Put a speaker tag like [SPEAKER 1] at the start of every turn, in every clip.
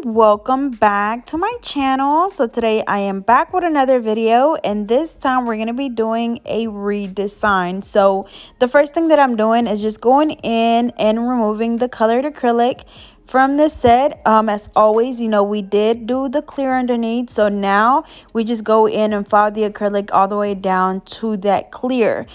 [SPEAKER 1] welcome back to my channel. So today I am back with another video, and this time we're going to be doing a redesign. So the first thing that I'm doing is just going in and removing the colored acrylic from the set. As always, you know, we did do the clear underneath, so now we just go in and follow the acrylic all the way down to that clear.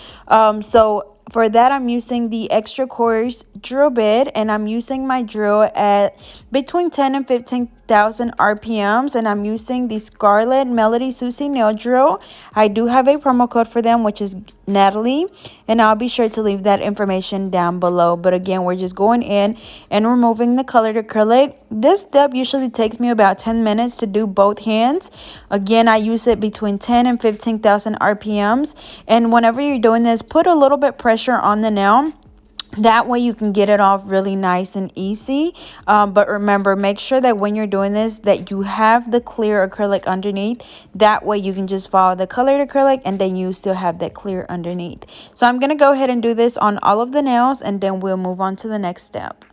[SPEAKER 1] So for that, I'm using the extra coarse drill bit, and I'm using my drill at between 10 and 15,000 RPMs, and I'm using the Scarlet Melody Susie nail drill. I do have a promo code for them, which is Natali, and I'll be sure to leave that information down below. But again, we're just going in and removing the colored acrylic. This step usually takes me about 10 minutes to do both hands. Again, I use it between 10 and 15,000 RPMs, and whenever you're doing this, put a little bit pressure on the nail. That way you can get it off really nice and easy. But remember, make sure that when you're doing this, that you have the clear acrylic underneath. That way you can just follow the colored acrylic and then you still have that clear underneath. So I'm going to go ahead and do this on all of the nails, and then we'll move on to the next step.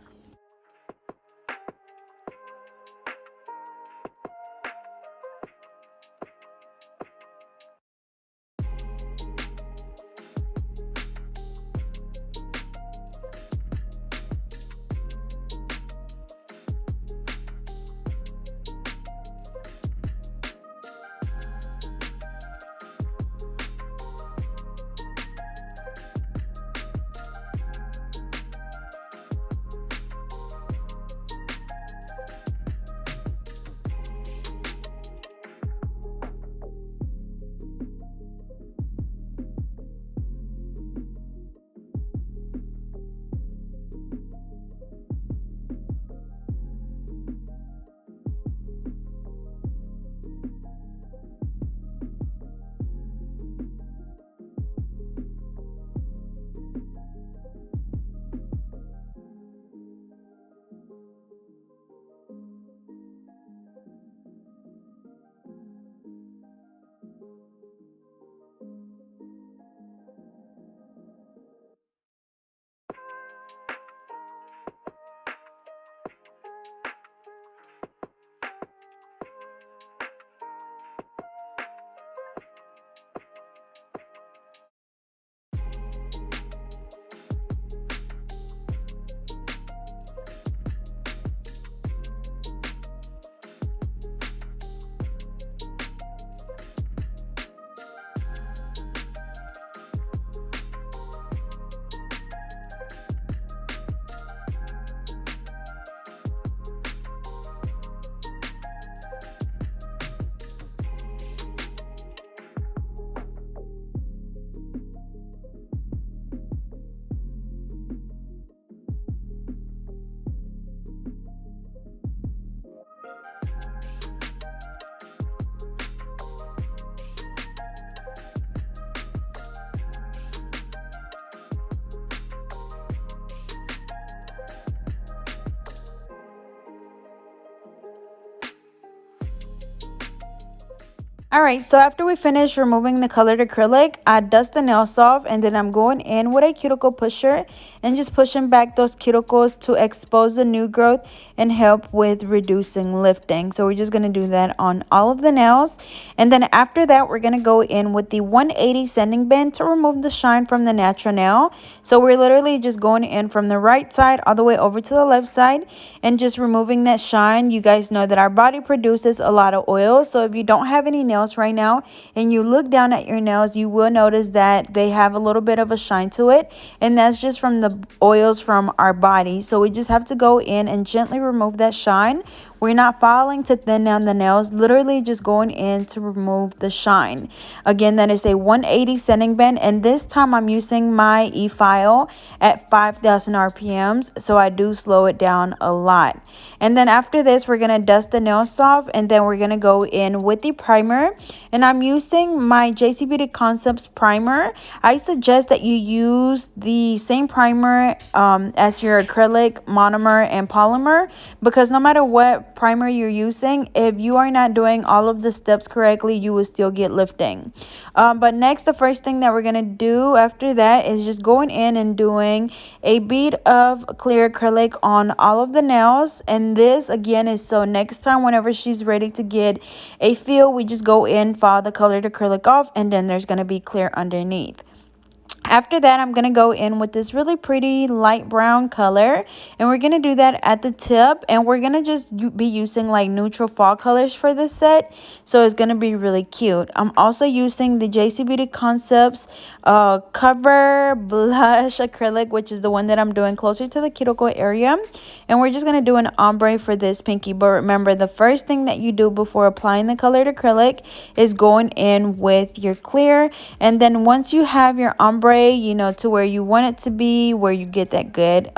[SPEAKER 1] Alright, so after we finish removing the colored acrylic, I dust the nails off, and then I'm going in with a cuticle pusher and just pushing back those cuticles to expose the new growth and help with reducing lifting. So we're just going to do that on all of the nails. And then after that, we're going to go in with the 180 sanding band to remove the shine from the natural nail. So we're literally just going in from the right side all the way over to the left side and just removing that shine. You guys know that our body produces a lot of oil, so if you don't have any nails right now and you look down at your nails, you will notice that they have a little bit of a shine to it, and that's just from the oils from our body. So we just have to go in and gently remove that shine. We're not following to thin down the nails, literally just going in to remove the shine. Again, that is a 180 sanding band, and this time I'm using my e-file at 5,000 RPMs, so I do slow it down a lot. And then after this, we're going to dust the nails off, and then we're going to go in with the primer, and I'm using my JC Beauty Concepts primer. I suggest that you use the same primer as your acrylic, monomer, and polymer, because no matter what primer you're using. If you are not doing all of the steps correctly, you will still get lifting. But next, the first thing that we're going to do after that is just going in and doing a bead of clear acrylic on all of the nails. And this again is so next time whenever she's ready to get a feel, we just go in, file the colored acrylic off, and then there's going to be clear underneath. After that, I'm going to go in with this really pretty light brown color, and we're going to do that at the tip, and we're going to just be using like neutral fall colors for this set, so it's going to be really cute. I'm also using the JC Beauty Concepts Cover Blush Acrylic, which is the one that I'm doing closer to the cuticle area, and we're just going to do an ombre for this pinky. But remember, the first thing that you do before applying the colored acrylic is going in with your clear, and then once you have your ombre, you know, to where you want it to be, where you get that good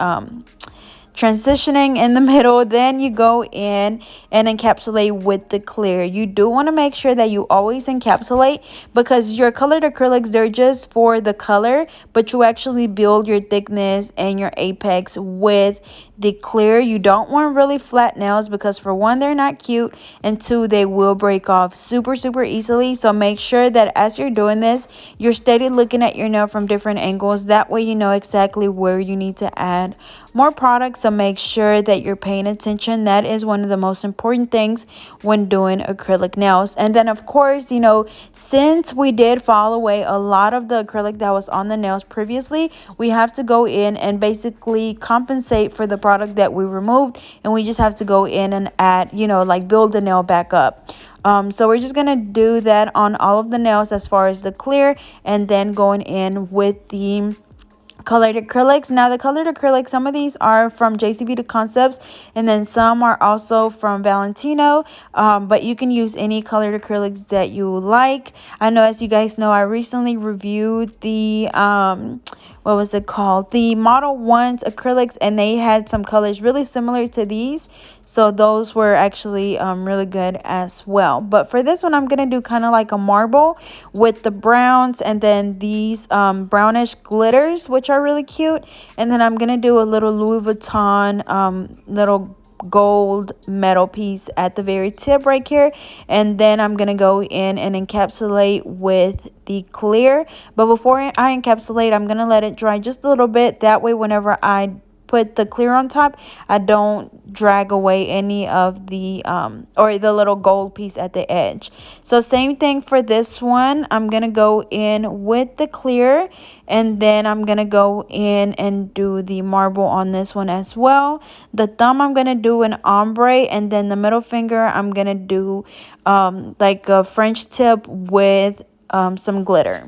[SPEAKER 1] transitioning in the middle, then you go in and encapsulate with the clear. You do want to make sure that you always encapsulate, because your colored acrylics, they're just for the color, but you actually build your thickness and your apex with the clear. You don't want really flat nails, because for one, they're not cute, and two, they will break off super easily. So make sure that as you're doing this, you're steady looking at your nail from different angles. That way you know exactly where you need to add more products. So make sure that you're paying attention. That is one of the most important things when doing acrylic nails. And then of course, you know, since we did file away a lot of the acrylic that was on the nails previously, we have to go in and basically compensate for the product that we removed, and we just have to go in and add, you know, like build the nail back up. So we're just gonna do that on all of the nails as far as the clear, and then going in with the colored acrylics. Now the colored acrylics, some of these are from JC Beauty Concepts, and then some are also from Valentino, but you can use any colored acrylics that you like. I know, as you guys know, I recently reviewed the what was it called, the Model 1's acrylics, and they had some colors really similar to these, so those were actually really good as well. But for this one, I'm gonna do kind of like a marble with the browns, and then these brownish glitters, which are really cute. And then I'm gonna do a little Louis Vuitton little gold metal piece at the very tip right here, and then I'm gonna go in and encapsulate with the clear. But before I encapsulate, I'm gonna let it dry just a little bit. That way whenever I put the clear on top, I don't drag away any of the or the little gold piece at the edge. So same thing for this one. I'm gonna go in with the clear, and then I'm gonna go in and do the marble on this one as well. The thumb, I'm gonna do an ombre, and then the middle finger, I'm gonna do like a French tip with some glitter.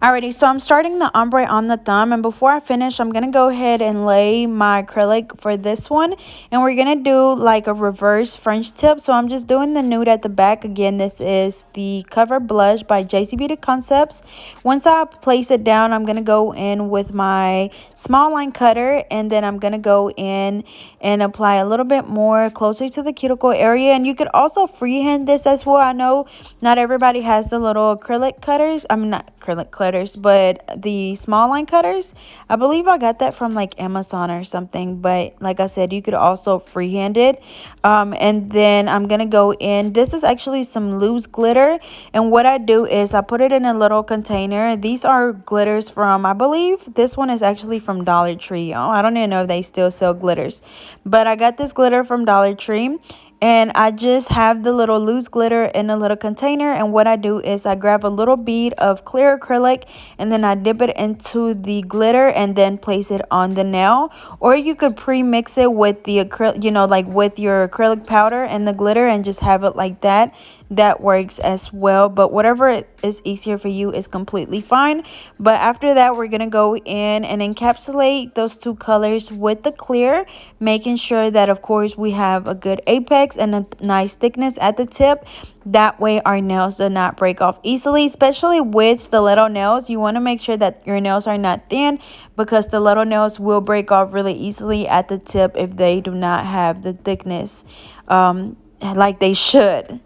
[SPEAKER 1] Alrighty, so I'm starting the ombre on the thumb, and before I finish, I'm going to go ahead and lay my acrylic for this one, and we're going to do like a reverse French tip. So I'm just doing the nude at the back. Again, this is the Cover Blush by JC Beauty Concepts. Once I place it down, I'm going to go in with my small line cutter, and then I'm going to go in and apply a little bit more closer to the cuticle area. And you could also freehand this as well. I know not everybody has the little acrylic cutters. I mean, not acrylic cutters, but the small line cutters. I believe I got that from like Amazon or something. But like I said, you could also freehand it. And then I'm going to go in. This is actually some loose glitter. And what I do is I put it in a little container. These are glitters from, I believe this one is actually from Dollar Tree. Oh, I don't even know if they still sell glitters. But I got this glitter from Dollar Tree. And I just have the little loose glitter in a little container. And what I do is I grab a little bead of clear acrylic and then I dip it into the glitter and then place it on the nail. Or you could pre-mix it with the acrylic, like with your acrylic powder and the glitter and just have it like that. That works as well, but whatever is easier for you is completely fine. But after that, we're gonna go in and encapsulate those two colors with the clear, making sure that of course we have a good apex and a nice thickness at the tip. That way our nails do not break off easily, especially with stiletto nails. You want to make sure that your nails are not thin, because stiletto nails will break off really easily at the tip if they do not have the thickness like they should.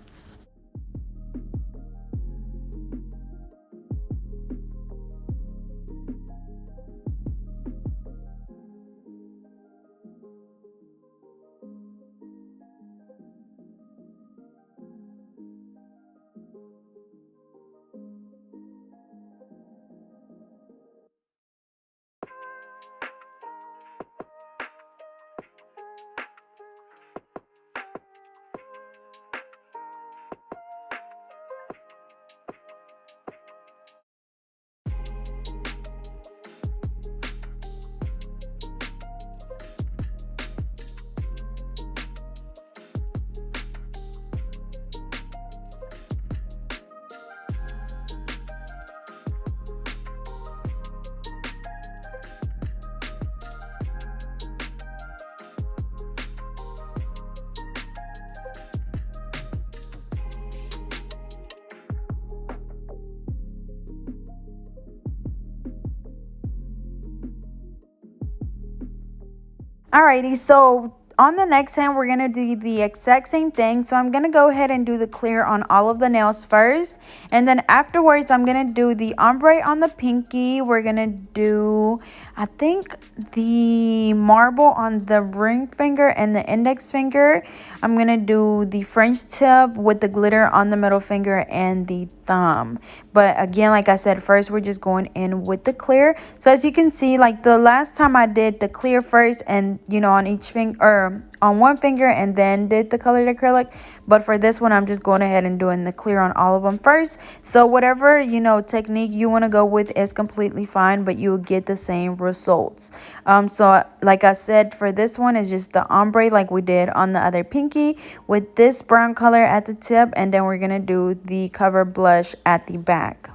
[SPEAKER 1] Alrighty, so on the next hand, we're going to do the exact same thing. So I'm going to go ahead and do the clear on all of the nails first. And then afterwards, I'm going to do the ombre on the pinky. We're going to do, I think, the marble on the ring finger and the index finger. I'm going to do the French tip with the glitter on the middle finger and the thumb. But again, like I said, first we're just going in with the clear. So as you can see, like the last time I did the clear first and, on each finger, or on one finger, and then did the colored acrylic. But for this one, I'm just going ahead and doing the clear on all of them first. So whatever, technique you want to go with is completely fine, but you will get the same results. So like I said, for this one is just the ombre like we did on the other pinky with this brown color at the tip, and then we're going to do the cover blush at the back.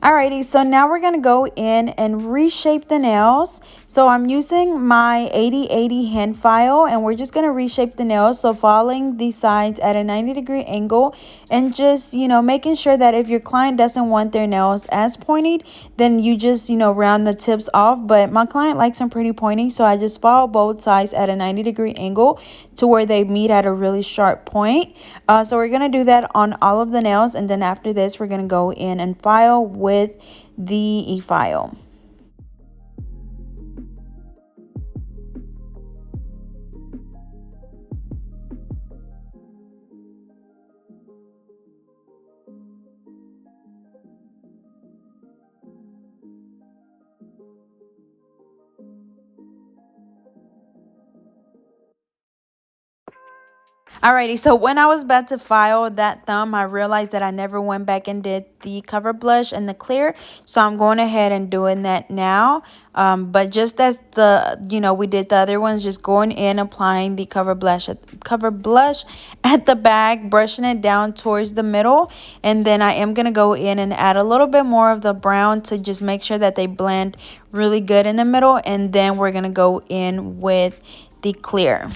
[SPEAKER 1] Alrighty, so now we're going to go in and reshape the nails. So I'm using my 8080 hand file, and we're just going to reshape the nails. So following the sides at a 90-degree angle, and just, making sure that if your client doesn't want their nails as pointed, then you just, round the tips off. But my client likes them pretty pointy, so I just follow both sides at a 90-degree angle to where they meet at a really sharp point. So we're going to do that on all of the nails, and then after this, we're going to go in and file with the e-file. Alrighty, so when I was about to file that thumb, I realized that I never went back and did the cover blush and the clear. So I'm going ahead and doing that now. But just as we did the other ones, just going in, applying the cover blush at the back, brushing it down towards the middle. And then I am going to go in and add a little bit more of the brown to just make sure that they blend really good in the middle. And then we're going to go in with the clear.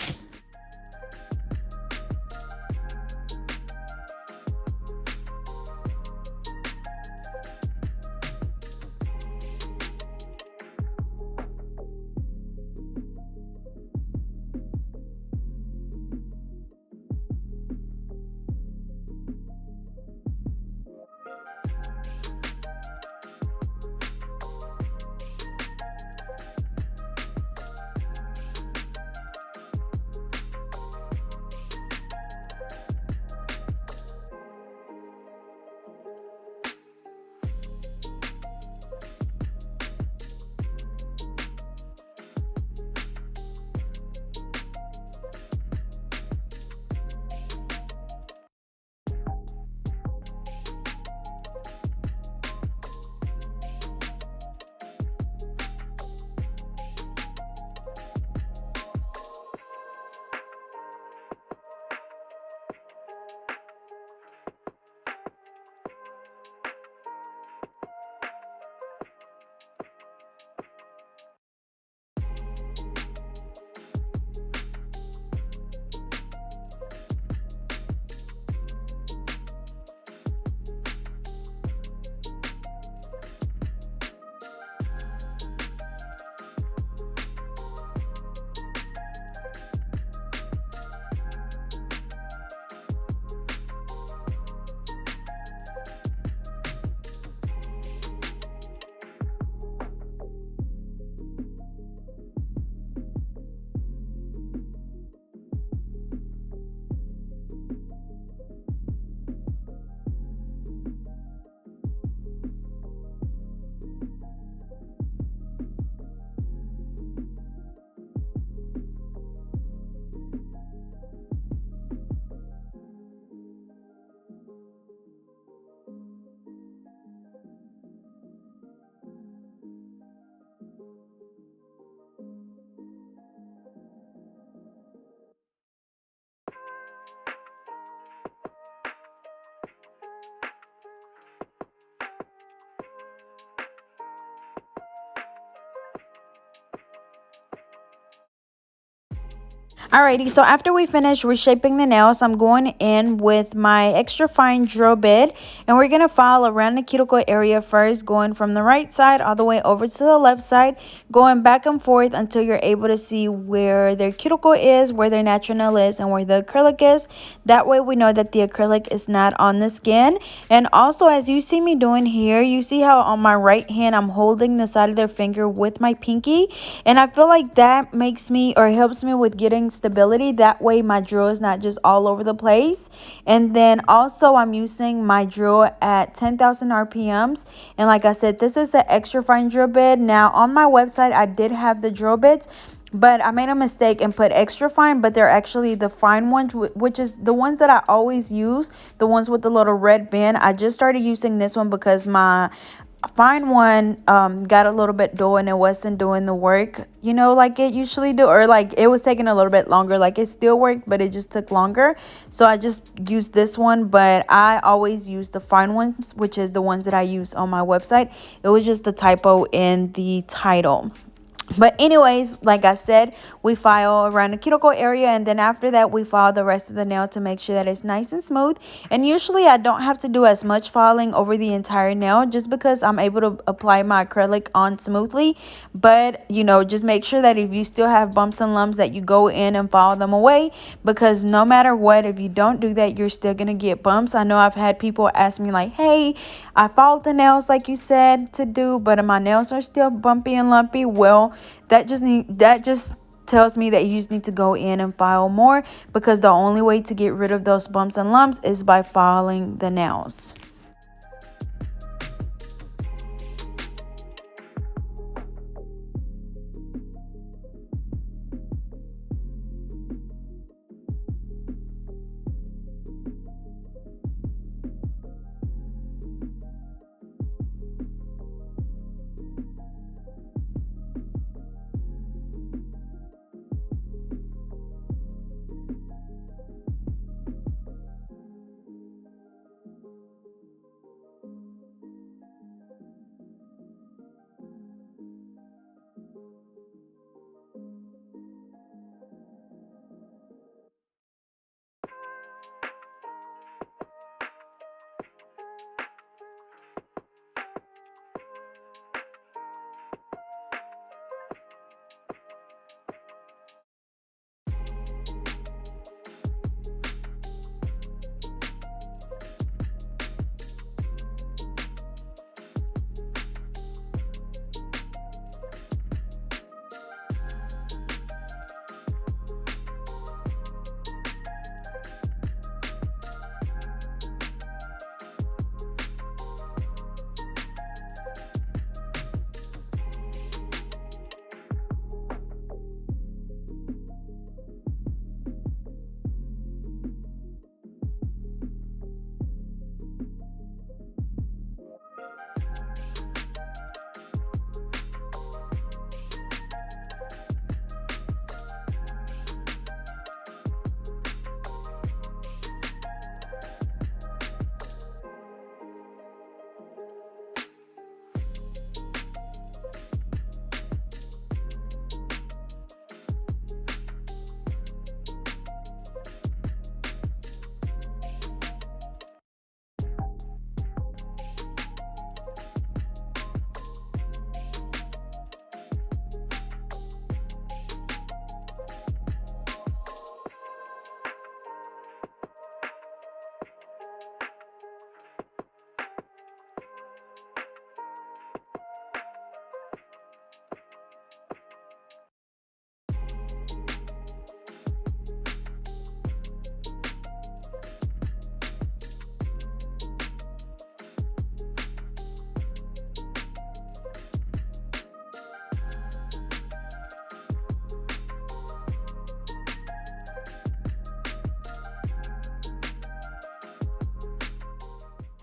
[SPEAKER 1] Alrighty, so after we finish reshaping the nails, I'm going in with my extra fine drill bit, and we're going to file around the cuticle area first, going from the right side all the way over to the left side, going back and forth until you're able to see where their cuticle is, where their natural nail is, and where the acrylic is. That way we know that the acrylic is not on the skin. And also, as you see me doing here, you see how on my right hand I'm holding the side of their finger with my pinky, and I feel like that makes me or helps me with getting stability. That way my drill is not just all over the place. And then also I'm using my drill at 10,000 RPMs, and like I said, this is an extra fine drill bit. Now on my website I did have the drill bits, but I made a mistake and put extra fine, but they're actually the fine ones, which is the ones that I always use, the ones with the little red band. I just started using this one because my fine one got a little bit dull and it wasn't doing the work, you know, like it usually do, or like it was taking a little bit longer. Like it still worked, but it just took longer. So I just used this one, but I always use the fine ones, which is the ones that I use on my website. It was just a typo in the title. But anyways, like I said, we file around the cuticle area, and then after that we file the rest of the nail to make sure that it's nice and smooth. And usually I don't have to do as much filing over the entire nail, just because I'm able to apply my acrylic on smoothly. But you know, just make sure that if you still have bumps and lumps, that you go in and file them away, because no matter what, if you don't do that, you're still gonna get bumps. I know I've had people ask me like, hey, I filed the nails like you said to do, but my nails are still bumpy and lumpy. Well, that just tells me that you just need to go in and file more, because the only way to get rid of those bumps and lumps is by filing the nails.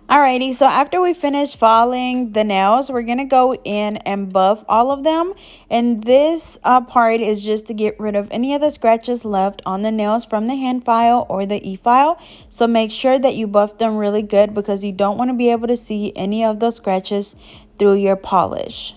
[SPEAKER 1] Alrighty, so after we finish filing the nails, we're gonna go in and buff all of them. And this part is just to get rid of any of the scratches left on the nails from the hand file or the e-file. So make sure that you buff them really good, because you don't want to be able to see any of those scratches through your polish.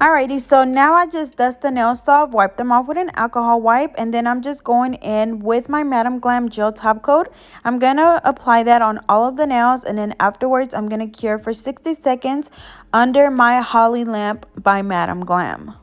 [SPEAKER 1] Alrighty, so now I just dust the nails off, wipe them off with an alcohol wipe, and then I'm just going in with my Madam Glam gel top coat. I'm gonna apply that on all of the nails, and then afterwards I'm gonna cure for 60 seconds under my Holly lamp by Madam Glam.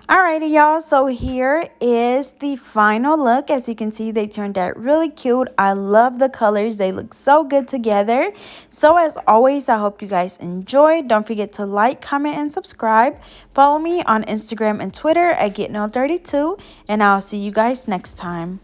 [SPEAKER 1] Alrighty, y'all, so here is the final look. As you can see, they turned out really cute. I love the colors. They look so good together. So as always, I hope you guys enjoyed. Don't forget to like, comment, and subscribe. Follow me on Instagram and Twitter at GetNail32, and I'll see you guys next time.